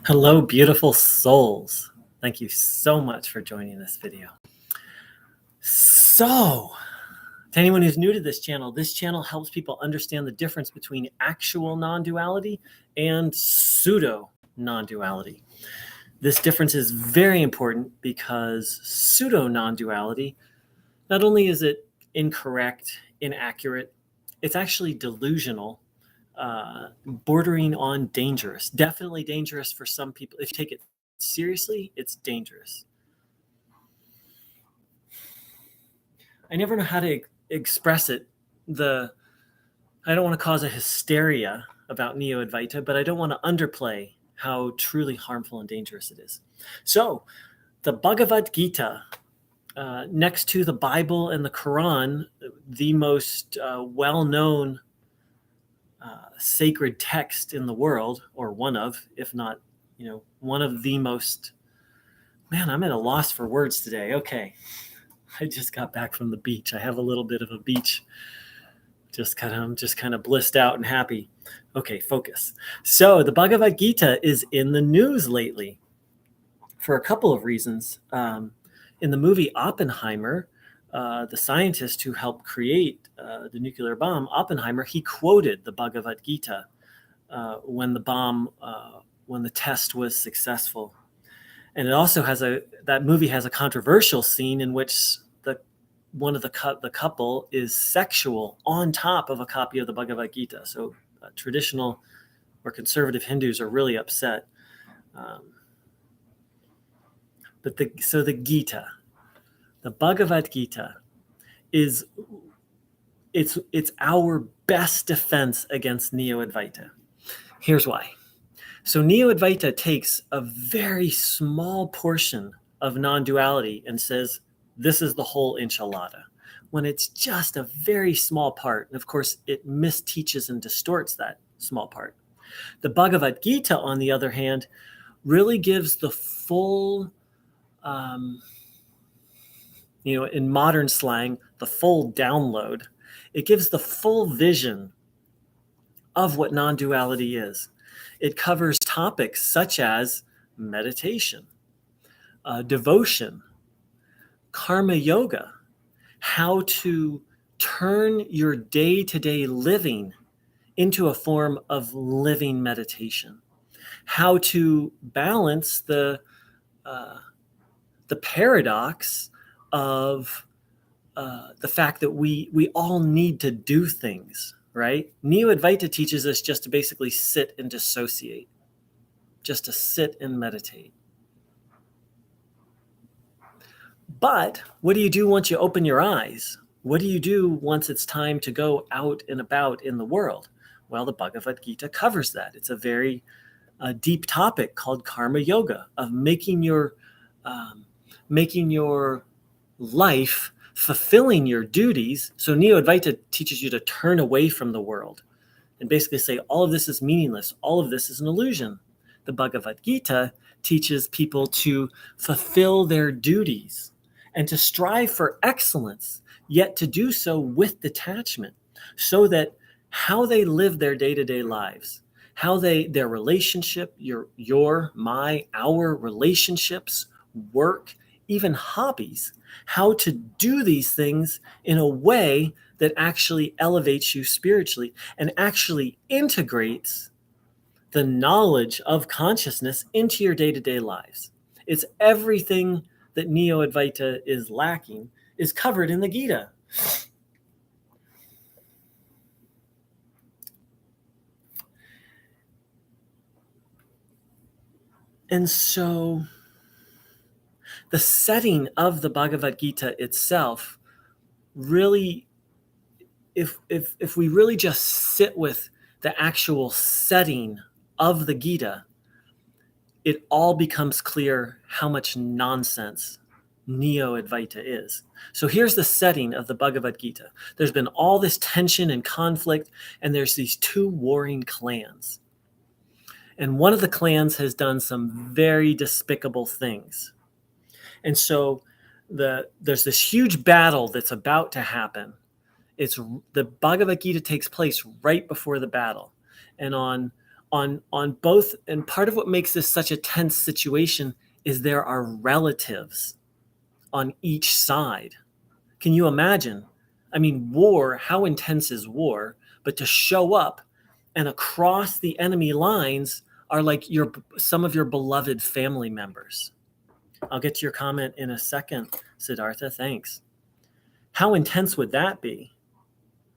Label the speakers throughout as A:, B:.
A: Hello, beautiful souls. Thank you so much for joining this video. So, to anyone who's new to this channel helps people understand the difference between actual non-duality and pseudo non-duality. This difference is very important because pseudo non-duality, not only is it incorrect, inaccurate, it's actually delusional, bordering on dangerous. Definitely dangerous for some people. If you take it seriously, it's dangerous. I never know how to express it. I don't want to cause a hysteria about Neo-Advaita, but I don't want to underplay how truly harmful and dangerous it is. So, the Bhagavad Gita, next to the Bible and the Quran, the most well-known sacred text in the world, or one of, if not, one of the most. Man, I'm at a loss for words today. Okay, I just got back from the beach. I have a little bit of a beach. I'm just kind of blissed out and happy. Okay, focus. So the Bhagavad Gita is in the news lately for a couple of reasons. In the movie Oppenheimer, the scientist who helped create the nuclear bomb, Oppenheimer, he quoted the Bhagavad Gita when the test was successful. And it also that movie has a controversial scene in which one of the couple is sexual on top of a copy of the Bhagavad Gita. So traditional or conservative Hindus are really upset. But the Gita, the Bhagavad Gita, it's our best defense against Neo-Advaita. Here's why. So Neo-Advaita takes a very small portion of non-duality and says, this is the whole enchilada, when it's just a very small part. And of course, it misteaches and distorts that small part. The Bhagavad Gita, on the other hand, really gives the full, in modern slang, the full download. It gives the full vision of what non-duality is. It covers topics such as meditation, devotion, karma yoga, how to turn your day-to-day living into a form of living meditation, how to balance the paradox of the fact that we all need to do things, right? Neo-Advaita teaches us just to basically sit and dissociate, just to sit and meditate. But what do you do once you open your eyes? What do you do once it's time to go out and about in the world? Well, the Bhagavad Gita covers that. It's a very deep topic called karma yoga, of making your life, fulfilling your duties. So Neo-Advaita teaches you to turn away from the world and basically say, all of this is meaningless. All of this is an illusion. The Bhagavad Gita teaches people to fulfill their duties and to strive for excellence, yet to do so with detachment, so that how they live their day-to-day lives, how their relationship, our relationships, work, even hobbies, how to do these things in a way that actually elevates you spiritually and actually integrates the knowledge of consciousness into your day-to-day lives. It's everything that Neo-Advaita is lacking is covered in the Gita. And so the setting of the Bhagavad Gita itself really, if we really just sit with the actual setting of the Gita, it all becomes clear how much nonsense Neo-Advaita is. So here's the setting of the Bhagavad Gita. There's been all this tension and conflict, and there's these two warring clans. And one of the clans has done some very despicable things. And so there's this huge battle that's about to happen. The Bhagavad Gita takes place right before the battle. And on on both. And part of what makes this such a tense situation is there are relatives on each side. Can you imagine? I mean, war, how intense is war? But to show up and across the enemy lines are like some of your beloved family members. I'll get to your comment in a second, Siddhartha. Thanks. How intense would that be?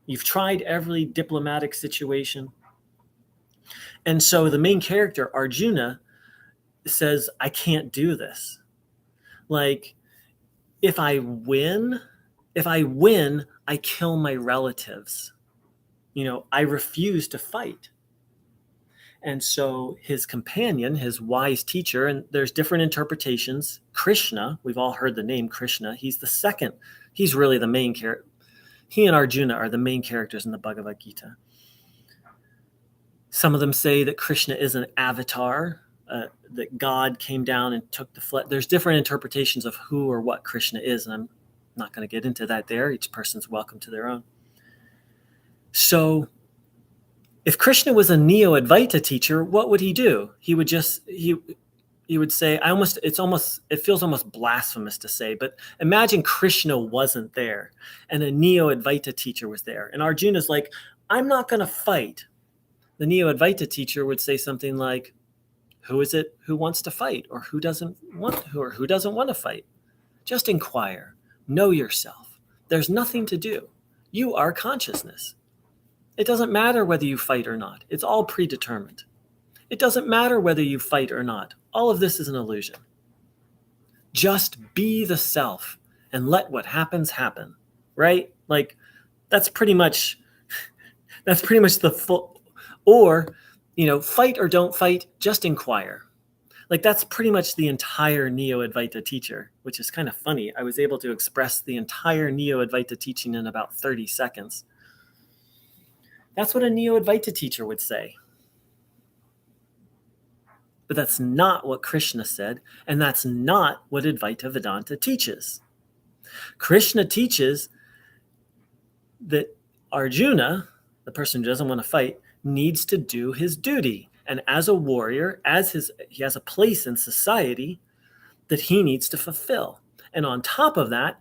A: You've tried every diplomatic situation. And so the main character, Arjuna, says, I can't do this. Like, if I win, I kill my relatives. I refuse to fight. And so his companion, his wise teacher, and there's different interpretations. Krishna, we've all heard the name Krishna. He's the second. He's really the main character. He and Arjuna are the main characters in the Bhagavad Gita. Some of them say that Krishna is an avatar, that God came down and took the flesh. There's different interpretations of who or what Krishna is, and I'm not going to get into that there. Each person's welcome to their own. So if Krishna was a Neo-Advaita teacher, what would he do? He would say, it feels almost blasphemous to say, but imagine Krishna wasn't there and a Neo-Advaita teacher was there. And Arjuna's like, I'm not going to fight. The Neo-Advaita teacher would say something like, who is it who wants to fight, or who doesn't want to fight? Just inquire. Know yourself. There's nothing to do. You are consciousness. It doesn't matter whether you fight or not. It's all predetermined. It doesn't matter whether you fight or not. All of this is an illusion. Just be the self and let what happens happen, right? Like that's pretty much the full, or, fight or don't fight, just inquire. Like that's pretty much the entire Neo-Advaita teacher, which is kind of funny. I was able to express the entire Neo-Advaita teaching in about 30 seconds. That's what a Neo-Advaita teacher would say. But that's not what Krishna said, and that's not what Advaita Vedanta teaches. Krishna teaches that Arjuna, the person who doesn't want to fight, needs to do his duty. And as a warrior, he has a place in society that he needs to fulfill. And on top of that,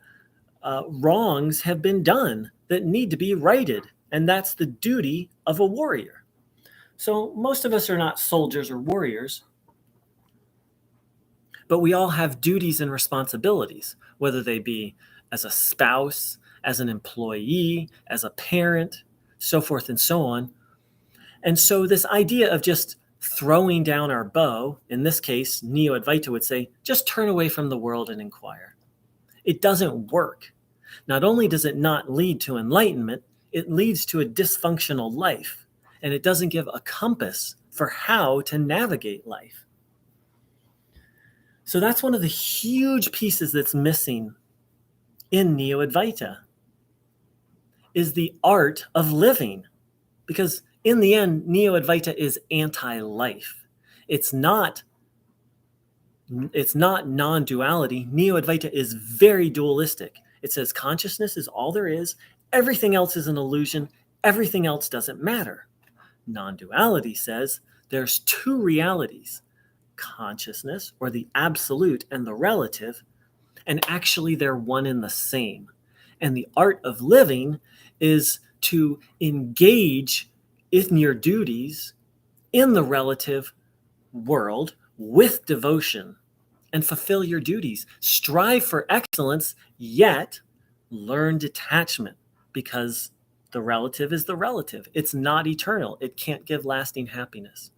A: wrongs have been done that need to be righted. And that's the duty of a warrior. So most of us are not soldiers or warriors, but we all have duties and responsibilities, whether they be as a spouse, as an employee, as a parent, so forth and so on. And so this idea of just throwing down our bow, in this case, Neo-Advaita would say, just turn away from the world and inquire. It doesn't work. Not only does it not lead to enlightenment, it leads to a dysfunctional life, and it doesn't give a compass for how to navigate life. So that's one of the huge pieces that's missing in Neo-Advaita, is the art of living. Because in the end, Neo-Advaita is anti-life. It's not non-duality. Neo-Advaita is very dualistic. It says consciousness is all there is. Everything else is an illusion. Everything else doesn't matter. Non-duality says there's two realities, consciousness, or the absolute, and the relative, and actually they're one and the same. And the art of living is to engage in your duties in the relative world with devotion and fulfill your duties. Strive for excellence, yet learn detachment, because the relative is the relative. It's not eternal. It can't give lasting happiness.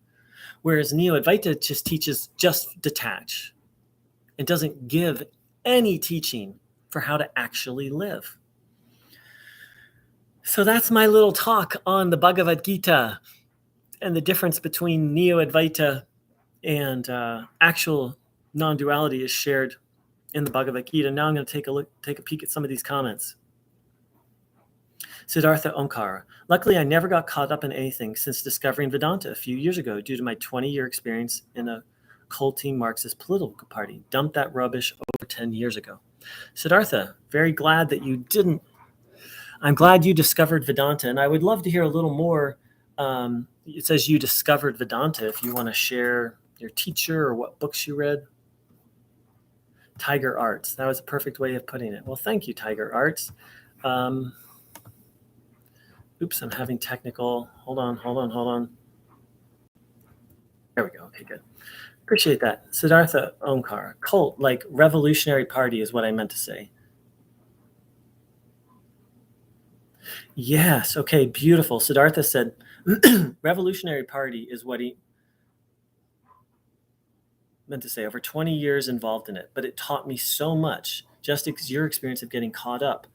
A: Whereas Neo-Advaita just teaches just detach. It doesn't give any teaching for how to actually live. So that's my little talk on the Bhagavad Gita and the difference between Neo-Advaita and actual non-duality is shared in the Bhagavad Gita. Now I'm going to take a peek at some of these comments. Siddhartha Omkara. Luckily, I never got caught up in anything since discovering Vedanta a few years ago due to my 20-year experience in a culty Marxist political party. Dumped that rubbish over 10 years ago. Siddhartha, very glad that you didn't. I'm glad you discovered Vedanta, and I would love to hear a little more, it says you discovered Vedanta. If you want to share your teacher or what books you read. Tiger Arts. That was a perfect way of putting it. Well, thank you, Tiger Arts. Oops, I'm having technical. Hold on. There we go. Okay, good. Appreciate that. Siddhartha Omkar. Cult, like revolutionary party is what I meant to say. Yes. Okay, beautiful. Siddhartha said revolutionary party is what he meant to say. Over 20 years involved in it, but it taught me so much. Just because your experience of getting caught up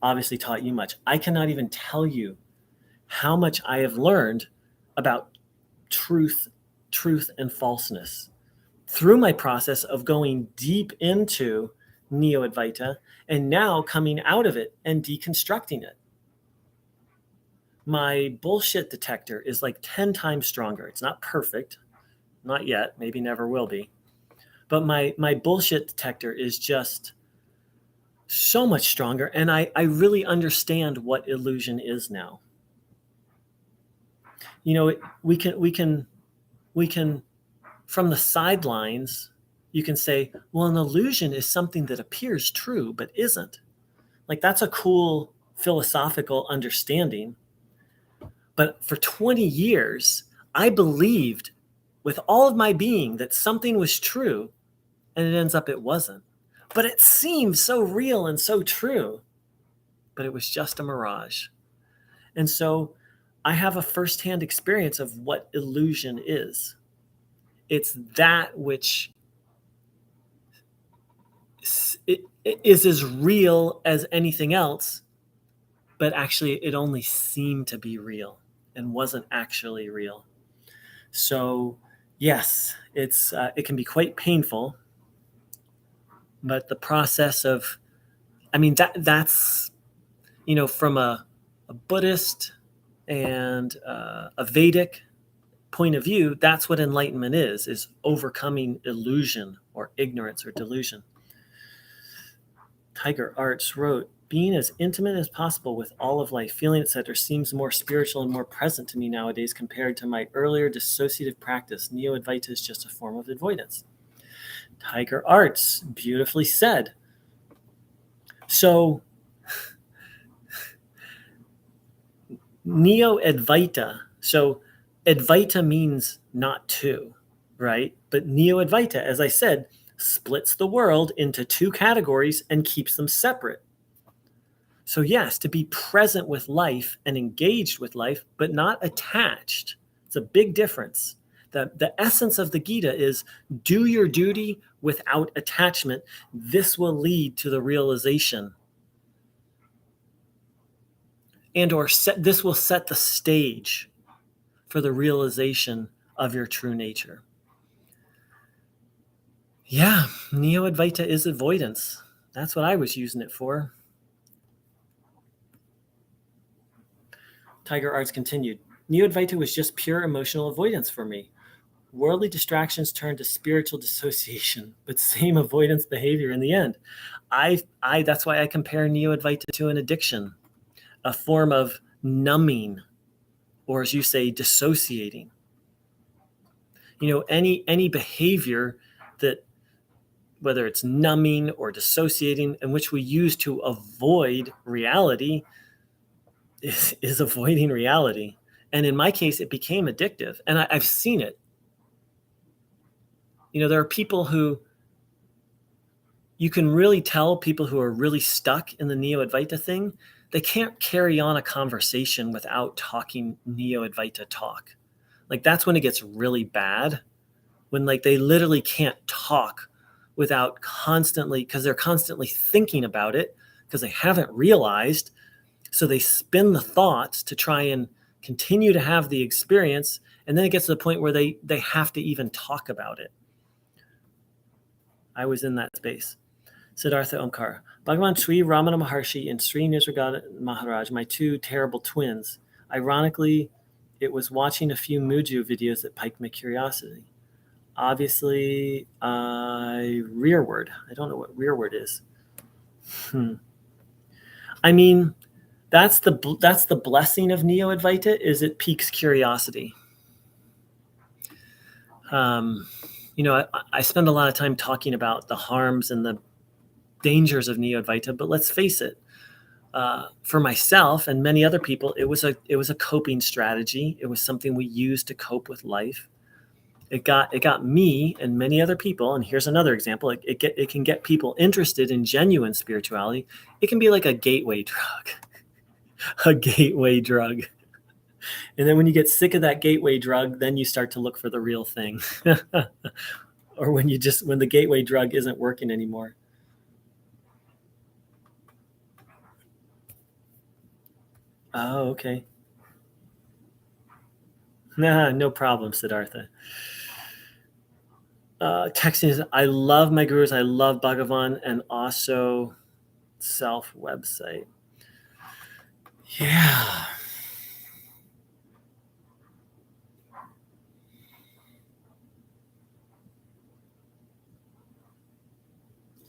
A: obviously taught you much. I cannot even tell you how much I have learned about truth and falseness through my process of going deep into Neo-Advaita and now coming out of it and deconstructing it. My bullshit detector is like 10 times stronger. It's not perfect, not yet, maybe never will be. But my bullshit detector is just so much stronger, and I really understand what illusion is now. You know, we can from the sidelines, you can say, well, an illusion is something that appears true but isn't. Like, that's a cool philosophical understanding. But for 20 years, I believed with all of my being that something was true, and it ends up it wasn't. But it seemed so real and so true, but it was just a mirage. And so I have a firsthand experience of what illusion is. It's that which it is as real as anything else, but actually it only seemed to be real and wasn't actually real. So yes, it can be quite painful, but the process of, I mean, that's, you know, from a Buddhist and a Vedic point of view, that's what enlightenment is overcoming illusion or ignorance or delusion. Tiger Arts wrote, being as intimate as possible with all of life, feeling etc., seems more spiritual and more present to me nowadays compared to my earlier dissociative practice. Neo-Advaita is just a form of avoidance. Tiger Arts, beautifully said. So, Neo-Advaita, so Advaita means not two, right? But Neo-Advaita, as I said, splits the world into two categories and keeps them separate. So yes, to be present with life and engaged with life, but not attached. It's a big difference. The essence of the Gita is do your duty without attachment. This will lead to the realization. And or this will set the stage for the realization of your true nature. Yeah, Neo-Advaita is avoidance. That's what I was using it for. Tiger Arts continued. Neo-Advaita was just pure emotional avoidance for me. Worldly distractions turned to spiritual dissociation, but same avoidance behavior in the end. That's why I compare Neo-Advaita to an addiction, a form of numbing, or as you say, dissociating. You know, any behavior that, whether it's numbing or dissociating, in which we use to avoid reality, is avoiding reality. And in my case, it became addictive. And I've seen it. You know, there are people who, you can really tell people who are really stuck in the Neo-Advaita thing, they can't carry on a conversation without talking Neo-Advaita talk. Like, that's when it gets really bad, when like they literally can't talk without constantly, because they're constantly thinking about it, because they haven't realized. So they spin the thoughts to try and continue to have the experience. And then it gets to the point where they have to even talk about it. I was in that space. Siddhartha Omkar. Bhagavan Sri Ramana Maharshi and Sri Nisargadatta Maharaj, my two terrible twins. Ironically, it was watching a few Muju videos that piqued my curiosity. Obviously, rearward. I don't know what rearward is. I mean, That's the blessing of Neo-Advaita, is it piques curiosity. I spend a lot of time talking about the harms and the dangers of Neo-Advaita, but let's face it, for myself and many other people, it was a coping strategy. It was something we used to cope with life. It got me and many other people, and here's another example. It can get people interested in genuine spirituality. It can be like a gateway drug, a gateway drug. And then when you get sick of that gateway drug, then you start to look for the real thing. Or when the gateway drug isn't working anymore. Oh, okay. Nah, no problem, Siddhartha. Texting is, I love my gurus, I love Bhagavan, and also self website. Yeah.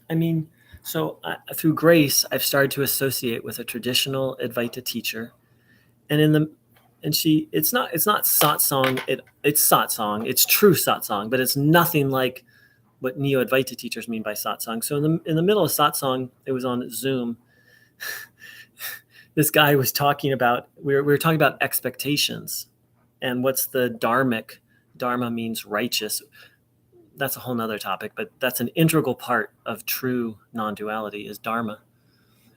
A: I mean, so through grace, I've started to associate with a traditional Advaita teacher, and it's not satsang. It's satsang. It's true satsang, but it's nothing like what Neo-Advaita teachers mean by satsang. So in the middle of satsang, it was on Zoom. This guy was talking about, we were talking about expectations and what's the dharmic. Dharma means righteous. That's a whole nother topic, but that's an integral part of true non-duality is dharma.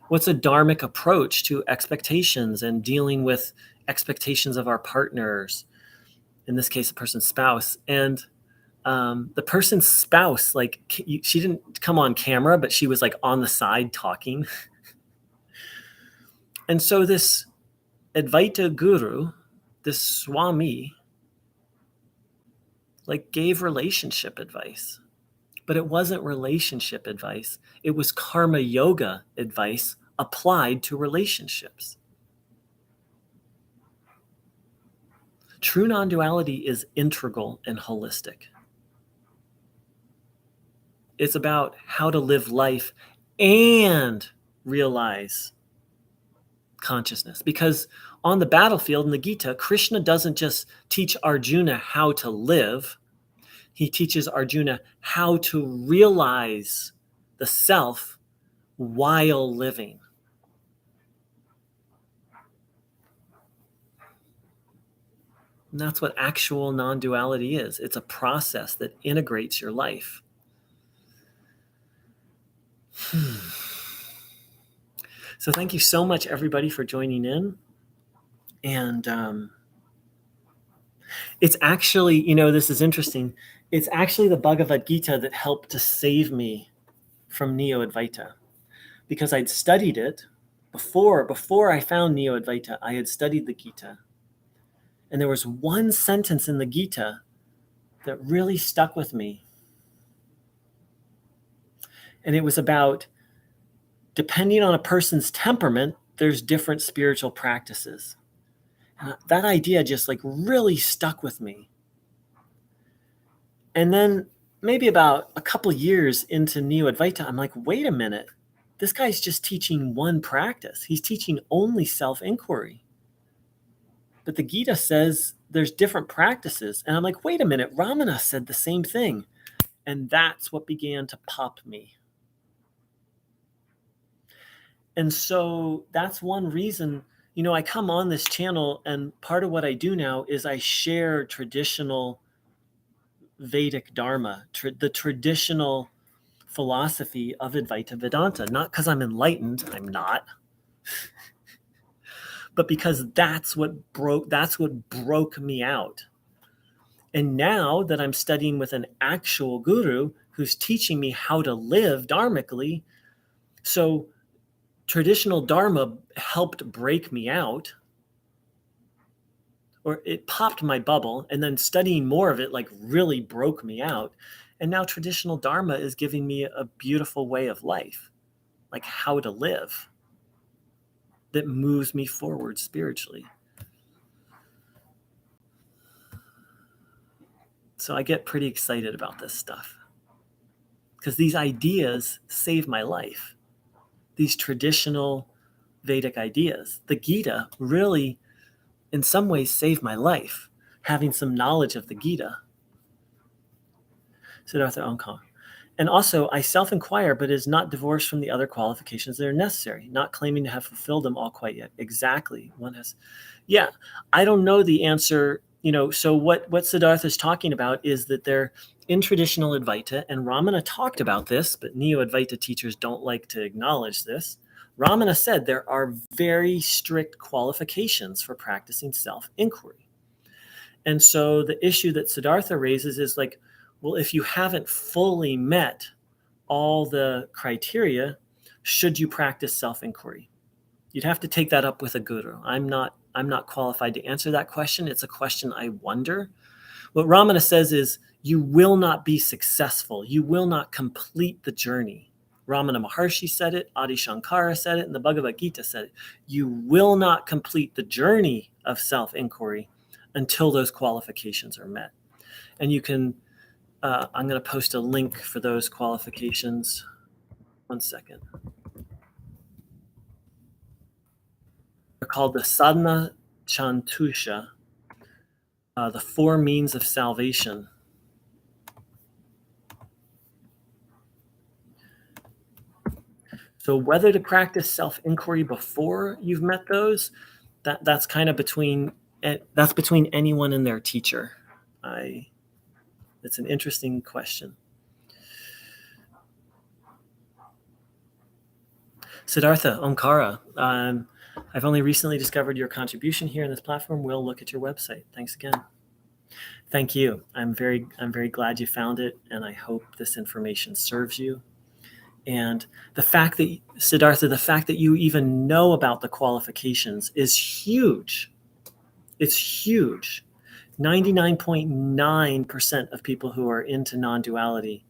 A: What's a dharmic approach to expectations and dealing with expectations of our partners, in this case, a person's spouse? And the person's spouse, like, she didn't come on camera, but she was like on the side talking. And so this Advaita guru, this Swami, like gave relationship advice, but it wasn't relationship advice. It was karma yoga advice applied to relationships. True non-duality is integral and holistic. It's about how to live life and realize consciousness. Because on the battlefield in the Gita, Krishna doesn't just teach Arjuna how to live. He teaches Arjuna how to realize the self while living. And that's what actual non-duality is. It's a process that integrates your life. So thank you so much, everybody, for joining in. And it's actually, this is interesting. It's actually the Bhagavad Gita that helped to save me from Neo-Advaita, because I'd studied it before I found Neo-Advaita. I had studied the Gita, and there was one sentence in the Gita that really stuck with me, and it was about, depending on a person's temperament, there's different spiritual practices. And that idea just like really stuck with me. And then maybe about a couple years into Neo-Advaita, I'm like, wait a minute, this guy's just teaching one practice. He's teaching only self-inquiry. But the Gita says there's different practices. And I'm like, wait a minute, Ramana said the same thing. And that's what began to pop me. And so that's one reason, I come on this channel, and part of what I do now is I share traditional Vedic Dharma, the traditional philosophy of Advaita Vedanta, not because I'm enlightened, I'm not, but because that's what broke me out. And now that I'm studying with an actual guru who's teaching me how to live dharmically, so traditional Dharma helped break me out, or it popped my bubble, and then studying more of it like really broke me out. And now traditional Dharma is giving me a beautiful way of life, like how to live, that moves me forward spiritually. So I get pretty excited about this stuff because these ideas save my life. These traditional Vedic ideas. The Gita really, in some ways, saved my life, having some knowledge of the Gita. Siddhartha Omkar. And also, I self-inquire, but is not divorced from the other qualifications that are necessary, not claiming to have fulfilled them all quite yet. Exactly. One has, yeah, I don't know the answer. So what Siddhartha is talking about is that they're in traditional Advaita, and Ramana talked about this, but Neo-Advaita teachers don't like to acknowledge this. Ramana said there are very strict qualifications for practicing self-inquiry. And so the issue that Siddhartha raises is like, well, if you haven't fully met all the criteria, should you practice self-inquiry? You'd have to take that up with a guru. I'm not qualified to answer that question. It's a question I wonder. What Ramana says is, you will not be successful. You will not complete the journey. Ramana Maharshi said it, Adi Shankara said it, and the Bhagavad Gita said it. You will not complete the journey of self-inquiry until those qualifications are met. And you can, I'm going to post a link for those qualifications. 1 second. They're called the Sadhana Chantusha, the 4 means of salvation. So whether to practice self-inquiry before you've met those, that's kind of between anyone and their teacher. It's an interesting question. Siddhartha Omkara, I've only recently discovered your contribution here in this platform. We'll look at your website. Thanks again. Thank you. I'm very glad you found it, and I hope this information serves you. And the fact that, Siddhartha, the fact that you even know about the qualifications is huge. It's huge. 99.9% of people who are into non-duality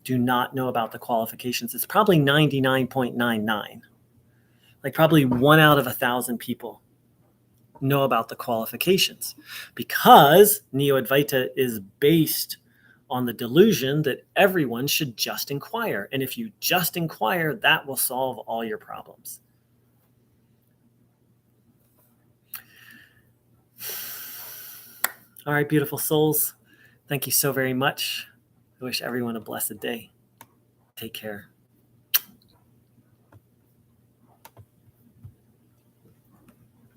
A: do not know about the qualifications. It's probably 99.99. Like probably 1 out of 1,000 people know about the qualifications, because Neo-Advaita is based on the delusion that everyone should just inquire. And if you just inquire, that will solve all your problems. All right, beautiful souls. Thank you so very much. I wish everyone a blessed day. Take care.